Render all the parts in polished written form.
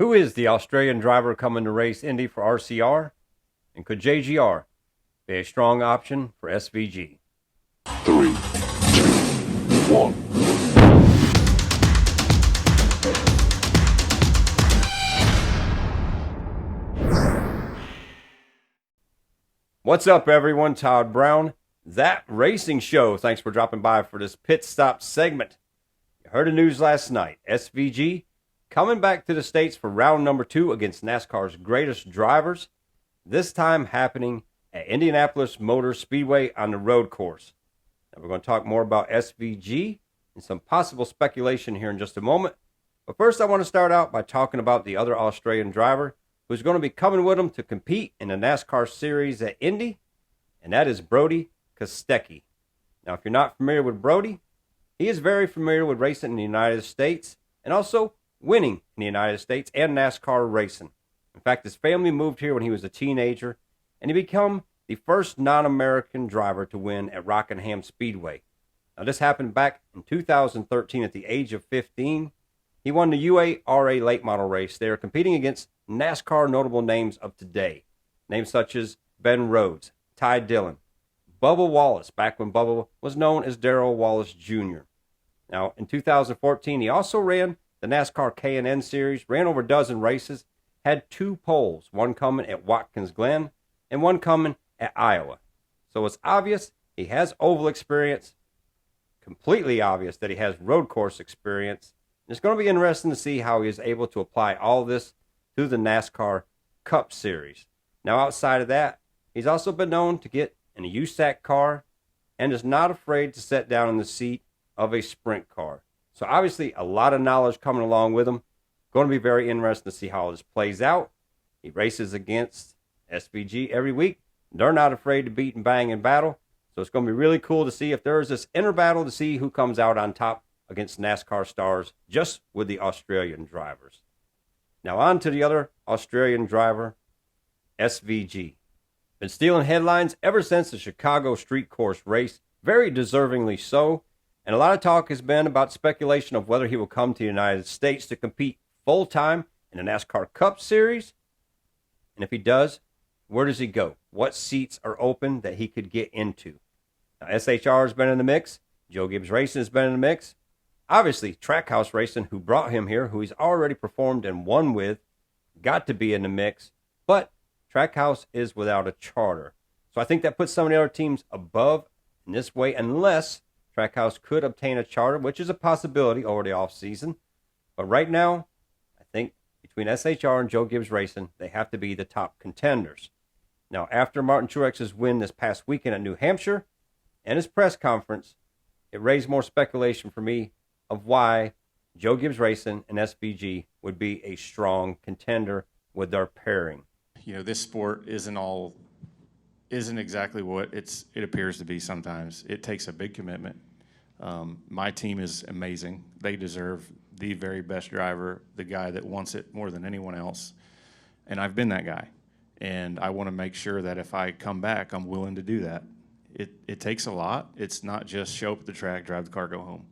Who is the Australian driver coming to race Indy for RCR? And could JGR be a strong option for SVG? 3, 2, 1. What's up, everyone? Todd Brown, That Racing Show. Thanks for dropping by for this pit stop segment. You heard the news last night. SVG coming back to the States for round number 2 against NASCAR's greatest drivers. This time happening at Indianapolis Motor Speedway on the road course. Now we're going to talk more about SVG and some possible speculation here in just a moment. But first I want to start out by talking about the other Australian driver who's going to be coming with him to compete in the NASCAR series at Indy, and that is Brody Casteki. Now, if you're not familiar with Brody, he is very familiar with racing in the United States and also winning in the United States and NASCAR racing. In fact, his family moved here when he was a teenager, and he became the first non-American driver to win at Rockingham Speedway. Now, this happened back in 2013 at the age of 15. He won the UARA late model race there, competing against NASCAR notable names of today. Names such as Ben Rhodes, Ty Dillon, Bubba Wallace, back when Bubba was known as Darrell Wallace Jr. Now, in 2014, he also ran the NASCAR K&N Series, ran over a dozen races, had 2 poles, one coming at Watkins Glen and one coming at Iowa. So it's obvious he has oval experience, completely obvious that he has road course experience. It's going to be interesting to see how he is able to apply all this to the NASCAR Cup Series. Now, outside of that, he's also been known to get in a USAC car and is not afraid to sit down in the seat of a sprint car. So obviously, a lot of knowledge coming along with him. Going to be very interesting to see how this plays out. He races against SVG every week. They're not afraid to beat and bang in battle. So it's going to be really cool to see if there is this inner battle to see who comes out on top against NASCAR stars just with the Australian drivers. Now on to the other Australian driver, SVG. Been stealing headlines ever since the Chicago street course race, very deservingly so. And a lot of talk has been about speculation of whether he will come to the United States to compete full-time in the NASCAR Cup Series. And if he does, where does he go? What seats are open that he could get into? Now, SHR has been in the mix. Joe Gibbs Racing has been in the mix. Obviously, Trackhouse Racing, who brought him here, who he's already performed and won with, got to be in the mix. But Trackhouse is without a charter. So I think that puts some of the other teams above in this way, unless Trackhouse could obtain a charter, which is a possibility over the offseason. But right now, I think between SHR and Joe Gibbs Racing, they have to be the top contenders. Now, after Martin Truex's win this past weekend at New Hampshire and his press conference, it raised more speculation for me of why Joe Gibbs Racing and SVG would be a strong contender with their pairing. You know, this sport isn't exactly what it appears to be sometimes. It takes a big commitment. My team is amazing. They deserve the very best driver, the guy that wants it more than anyone else. And I've been that guy. And I want to make sure that if I come back, I'm willing to do that. It takes a lot. It's not just show up at the track, drive the car, go home.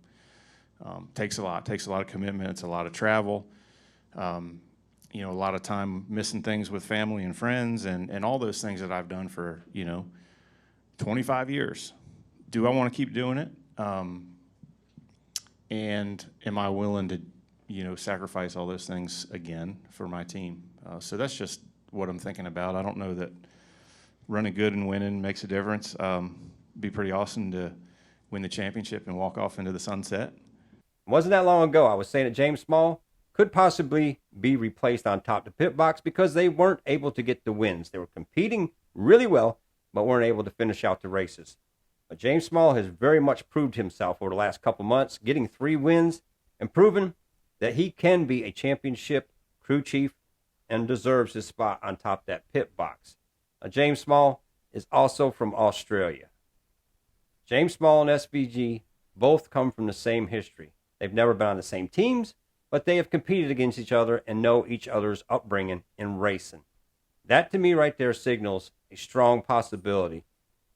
Takes a lot. Takes a lot of commitment. It's a lot of travel. You know, a lot of time missing things with family and friends and all those things that I've done for, 25 years. Do I want to keep doing it? And am I willing to, sacrifice all those things again for my team? So that's just what I'm thinking about. I don't know that running good and winning makes a difference. Be pretty awesome to win the championship and walk off into the sunset. It wasn't that long ago I was saying that James Small could possibly be replaced on top of the pit box because they weren't able to get the wins. They were competing really well, but weren't able to finish out the races. But James Small has very much proved himself over the last couple months, getting 3 wins and proven that he can be a championship crew chief and deserves his spot on top of that pit box. Now, James Small is also from Australia. James Small and SVG both come from the same history. They've never been on the same teams, but they have competed against each other and know each other's upbringing in racing. That, to me, right there signals a strong possibility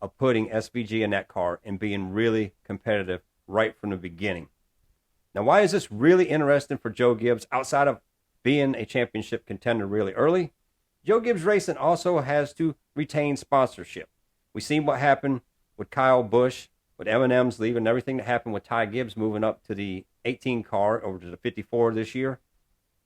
of putting SVG in that car and being really competitive right from the beginning. Now, why is this really interesting for Joe Gibbs outside of being a championship contender really early, Joe Gibbs Racing also has to retain sponsorship. We've seen what happened with Kyle Busch, with M&M's leaving, everything that happened with Ty Gibbs moving up to the 18 car over to the 54 this year.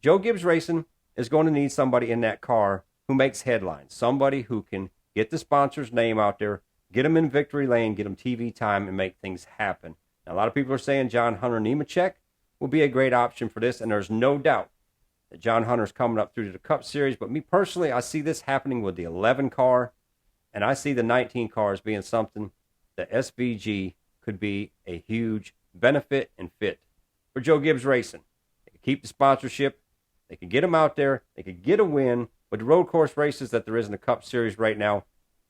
Joe Gibbs Racing is going to need somebody in that car who makes headlines, somebody who can get the sponsor's name out there, get them in victory lane, get them TV time, and make things happen. Now, a lot of people are saying John Hunter Nemechek will be a great option for this, and there's no doubt that John Hunter's coming up through to the Cup Series. But me personally, I see this happening with the 11 car, and I see the 19 car as being something that SVG could be a huge benefit and fit for Joe Gibbs Racing. They could keep the sponsorship. They could get him out there. They could get a win. With the road course races that there is in the Cup Series right now,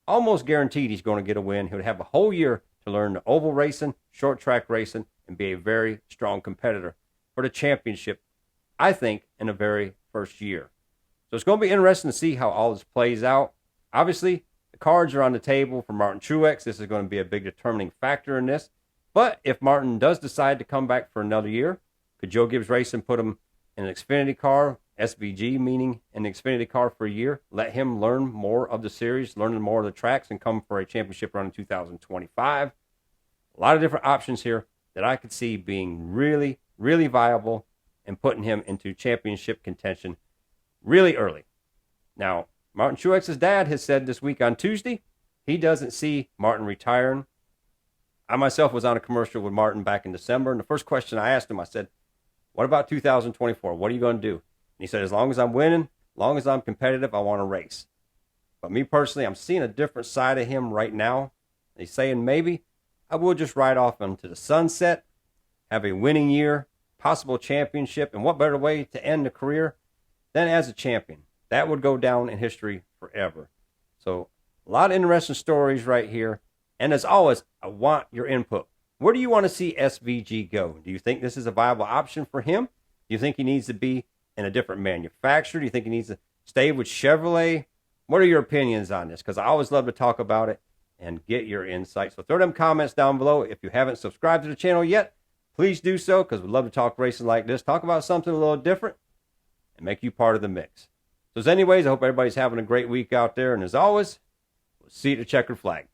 almost guaranteed he's going to get a win. He'll have a whole year to learn the oval racing, short track racing, and be a very strong competitor for the championship, I think, in the very first year. So it's going to be interesting to see how all this plays out. Obviously, the cards are on the table for Martin Truex. This is going to be a big determining factor in this. But if Martin does decide to come back for another year, could Joe Gibbs Racing put him in an Xfinity car, SVG meaning an Xfinity car for a year, let him learn more of the series, learn more of the tracks, and come for a championship run in 2025? A lot of different options here that I could see being really, really viable and putting him into championship contention really early. Now, Martin Truex's dad has said this week on Tuesday he doesn't see Martin retiring. I myself was on a commercial with Martin back in December, and the first question I asked him, I said, what about 2024? What are you going to do? And he said, as long as I'm winning, as long as I'm competitive, I want to race. But me personally, I'm seeing a different side of him right now. He's saying maybe I will just ride off into the sunset, have a winning year, possible championship, and what better way to end a career than as a champion? That would go down in history forever. So a lot of interesting stories right here. And as always, I want your input. Where do you want to see SVG go? Do you think this is a viable option for him? Do you think he needs to be in a different manufacturer? Do you think he needs to stay with Chevrolet? What are your opinions on this? Because I always love to talk about it and get your insights. So throw them comments down below. If you haven't subscribed to the channel yet, please do so, because we'd love to talk racing like this, talk about something a little different, and make you part of the mix. So as anyways, I hope everybody's having a great week out there. And as always, we'll see you at the checkered flag.